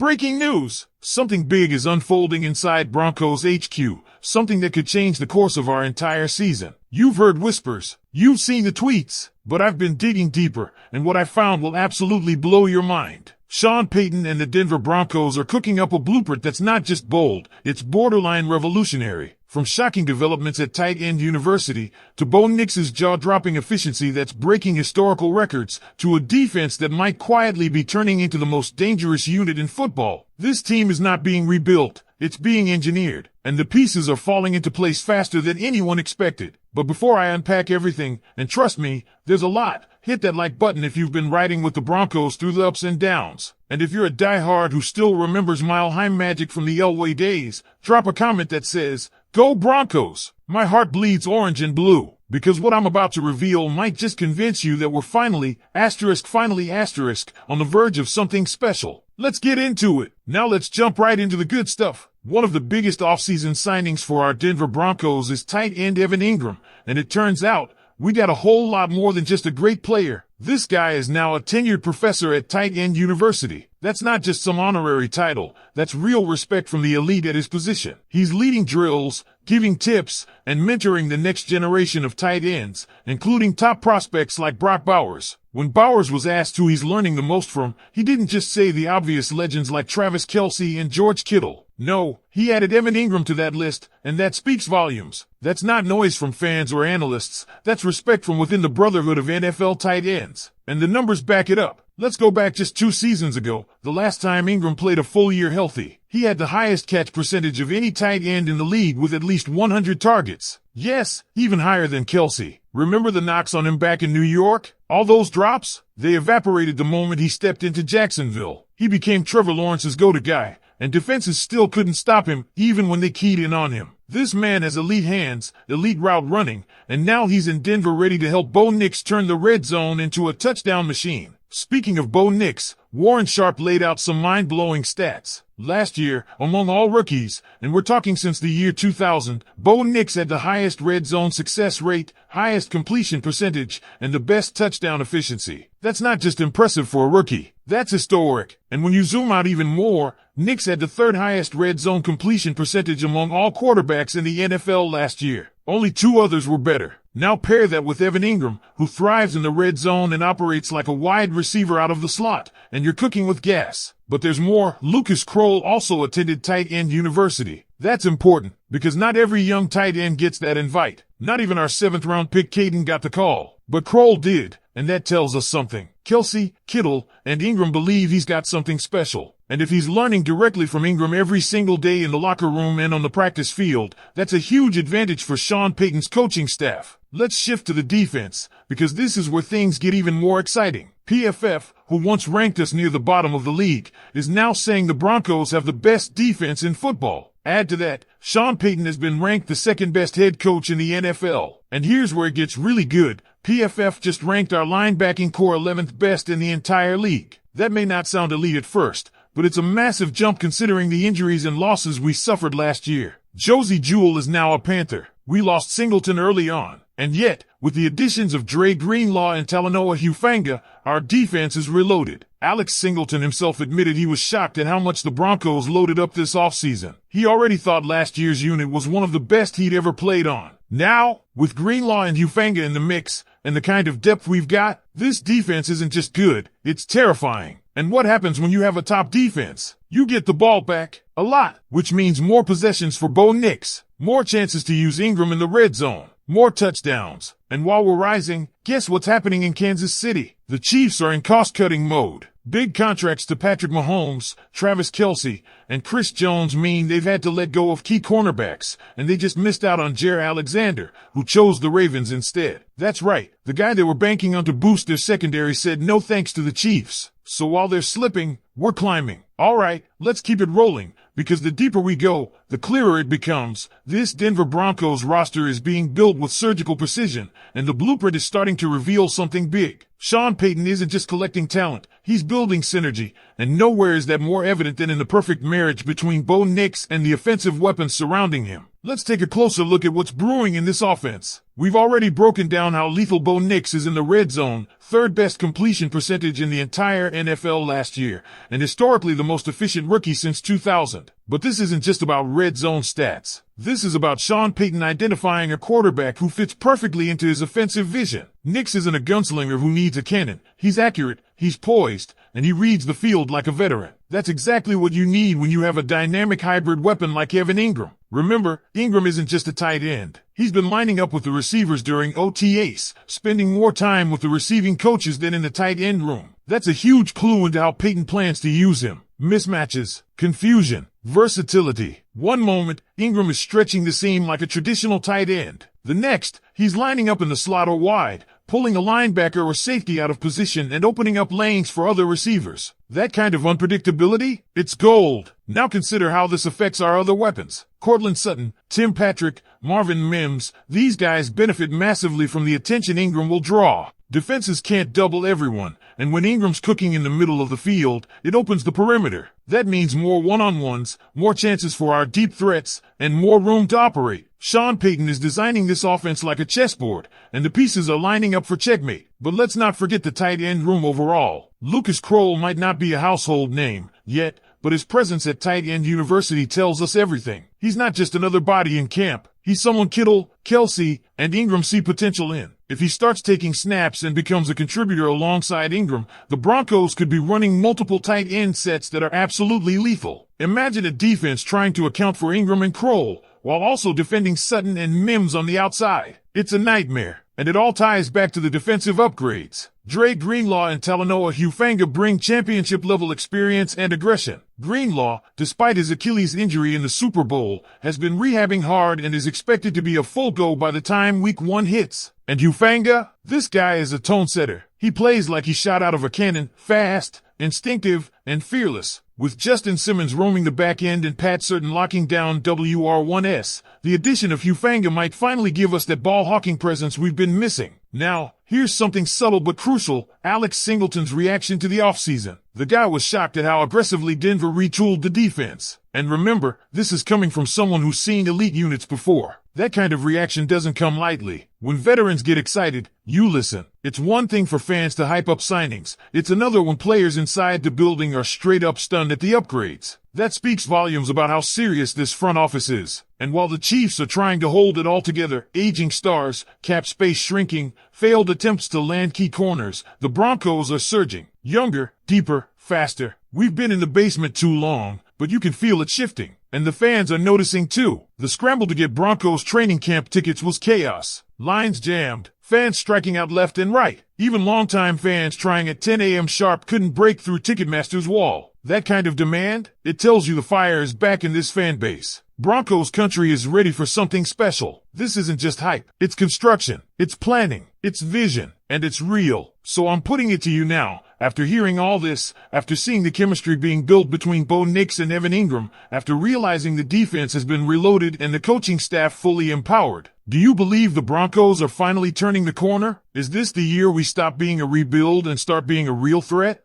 Breaking news! Something big is unfolding inside Broncos HQ, something that could change the course of our entire season. You've heard whispers, you've seen the tweets, but I've been digging deeper, and what I found will absolutely blow your mind. Sean Payton and the Denver Broncos are cooking up a blueprint that's not just bold, it's borderline revolutionary. From shocking developments at tight end University, to Bo Nix's jaw-dropping efficiency that's breaking historical records, to a defense that might quietly be turning into the most dangerous unit in football. This team is not being rebuilt, it's being engineered, and the pieces are falling into place faster than anyone expected. But before I unpack everything, and trust me, there's a lot, hit that like button if you've been riding with the Broncos through the ups and downs. And if you're a diehard who still remembers Mile High magic from the Elway days, drop a comment that says, "Go Broncos!" My heart bleeds orange and blue, because what I'm about to reveal might just convince you that we're finally, on the verge of something special. Let's get into it. Now let's jump right into the good stuff. One of the biggest offseason signings for our Denver Broncos is tight end Evan Ingram, and it turns out, we got a whole lot more than just a great player. This guy is now a tenured professor at tight end University. That's not just some honorary title. That's real respect from the elite at his position. He's leading drills, giving tips, and mentoring the next generation of tight ends, including top prospects like Brock Bowers. When Bowers was asked who he's learning the most from, he didn't just say the obvious legends like Travis Kelce and George Kittle. No, he added Evan Ingram to that list, and that speaks volumes. That's not noise from fans or analysts. That's respect from within the brotherhood of NFL tight ends. And the numbers back it up. Let's go back just 2 seasons ago, the last time Ingram played a full year healthy. He had the highest catch percentage of any tight end in the league with at least 100 targets. Yes, even higher than Kelce. Remember the knocks on him back in New York? All those drops? They evaporated the moment he stepped into Jacksonville. He became Trevor Lawrence's go-to guy, and defenses still couldn't stop him even when they keyed in on him. This man has elite hands, elite route running, and now he's in Denver ready to help Bo Nix turn the red zone into a touchdown machine. Speaking of Bo Nix, Warren Sharp laid out some mind-blowing stats. Last year, among all rookies, and we're talking since the year 2000, Bo Nix had the highest red zone success rate, highest completion percentage, and the best touchdown efficiency. That's not just impressive for a rookie. That's historic. And when you zoom out even more, Nix had the 3rd highest red zone completion percentage among all quarterbacks in the NFL last year. Only 2 others were better. Now pair that with Evan Ingram, who thrives in the red zone and operates like a wide receiver out of the slot, and you're cooking with gas. But there's more. Lucas Kroll also attended tight end University. That's important, because not every young tight end gets that invite. Not even our 7th round pick Payton got the call. But Kroll did, and that tells us something. Kelce, Kittle, and Ingram believe he's got something special. And if he's learning directly from Ingram every single day in the locker room and on the practice field, that's a huge advantage for Sean Payton's coaching staff. Let's shift to the defense, because this is where things get even more exciting. PFF, who once ranked us near the bottom of the league, is now saying the Broncos have the best defense in football. Add to that, Sean Payton has been ranked the 2nd best head coach in the NFL. And here's where it gets really good. PFF just ranked our linebacking core 11th best in the entire league. That may not sound elite at first, but it's a massive jump considering the injuries and losses we suffered last year. Josie Jewell is now a Panther. We lost Singleton early on. And yet, with the additions of Dre Greenlaw and Talanoa Hufanga, our defense is reloaded. Alex Singleton himself admitted he was shocked at how much the Broncos loaded up this offseason. He already thought last year's unit was one of the best he'd ever played on. Now, with Greenlaw and Hufanga in the mix, and the kind of depth we've got, this defense isn't just good, it's terrifying. And what happens when you have a top defense? You get the ball back, a lot, which means more possessions for Bo Nix, more chances to use Ingram in the red zone, more touchdowns. And while we're rising, guess what's happening in Kansas City? The Chiefs are in cost-cutting mode. Big contracts to Patrick Mahomes, Travis Kelce, and Chris Jones mean they've had to let go of key cornerbacks, and they just missed out on Jair Alexander, who chose the Ravens instead. That's right, the guy they were banking on to boost their secondary said no thanks to the Chiefs. So while they're slipping, we're climbing. All right, let's keep it rolling, because the deeper we go, the clearer it becomes. This Denver Broncos roster is being built with surgical precision, and the blueprint is starting to reveal something big. Sean Payton isn't just collecting talent, he's building synergy, and nowhere is that more evident than in the perfect marriage between Bo Nix and the offensive weapons surrounding him. Let's take a closer look at what's brewing in this offense. We've already broken down how lethal Bo Nix is in the red zone, third best completion percentage in the entire NFL last year, and historically the most efficient rookie since 2000. But this isn't just about red zone stats. This is about Sean Payton identifying a quarterback who fits perfectly into his offensive vision. Nix isn't a gunslinger who needs a cannon. He's accurate, he's poised, and he reads the field like a veteran. That's exactly what you need when you have a dynamic hybrid weapon like Evan Ingram. Remember, Ingram isn't just a tight end. He's been lining up with the receivers during OTAs, spending more time with the receiving coaches than in the tight end room. That's a huge clue into how Payton plans to use him. Mismatches, confusion, versatility. One moment, Ingram is stretching the seam like a traditional tight end. The next, he's lining up in the slot or wide, pulling a linebacker or safety out of position and opening up lanes for other receivers. That kind of unpredictability? It's gold. Now consider how this affects our other weapons. Cortland Sutton, Tim Patrick, Marvin Mims, these guys benefit massively from the attention Ingram will draw. Defenses can't double everyone, and when Ingram's cooking in the middle of the field, it opens the perimeter. That means more one-on-ones, more chances for our deep threats, and more room to operate. Sean Payton is designing this offense like a chessboard, and the pieces are lining up for checkmate. But let's not forget the tight end room overall. Lucas Kroll might not be a household name yet, but his presence at tight end university tells us everything. He's not just another body in camp. He's someone Kittle, Kelsey, and Ingram see potential in. If he starts taking snaps and becomes a contributor alongside Ingram, the Broncos could be running multiple tight end sets that are absolutely lethal. Imagine a defense trying to account for Ingram and Kroll, while also defending Sutton and Mims on the outside. It's a nightmare, and it all ties back to the defensive upgrades. Dre Greenlaw and Talanoa Hufanga bring championship-level experience and aggression. Greenlaw, despite his Achilles injury in the Super Bowl, has been rehabbing hard and is expected to be a full go by the time Week 1 hits. And Hufanga? This guy is a tone setter. He plays like he's shot out of a cannon, fast, instinctive, and fearless. With Justin Simmons roaming the back end and Pat Certain locking down WR1S, the addition of Hufanga might finally give us that ball-hawking presence we've been missing. Now, here's something subtle but crucial: Alex Singleton's reaction to the offseason. The guy was shocked at how aggressively Denver retooled the defense. And remember, this is coming from someone who's seen elite units before. That kind of reaction doesn't come lightly. When veterans get excited, you listen. It's one thing for fans to hype up signings. It's another when players inside the building are straight up stunned at the upgrades. That speaks volumes about how serious this front office is. And while the Chiefs are trying to hold it all together, aging stars, cap space shrinking, failed attempts to land key corners, the Broncos are surging. Younger, deeper, faster. We've been in the basement too long, but you can feel it shifting. And the fans are noticing too. The scramble to get Broncos training camp tickets was chaos. Lines jammed, fans striking out left and right. Even longtime fans trying at 10 a.m. sharp couldn't break through Ticketmaster's wall. That kind of demand? It tells you the fire is back in this fan base. Broncos country is ready for something special. This isn't just hype. It's construction. It's planning. It's vision. And it's real. So I'm putting it to you now. After hearing all this, after seeing the chemistry being built between Bo Nix and Evan Ingram, after realizing the defense has been reloaded and the coaching staff fully empowered, do you believe the Broncos are finally turning the corner? Is this the year we stop being a rebuild and start being a real threat?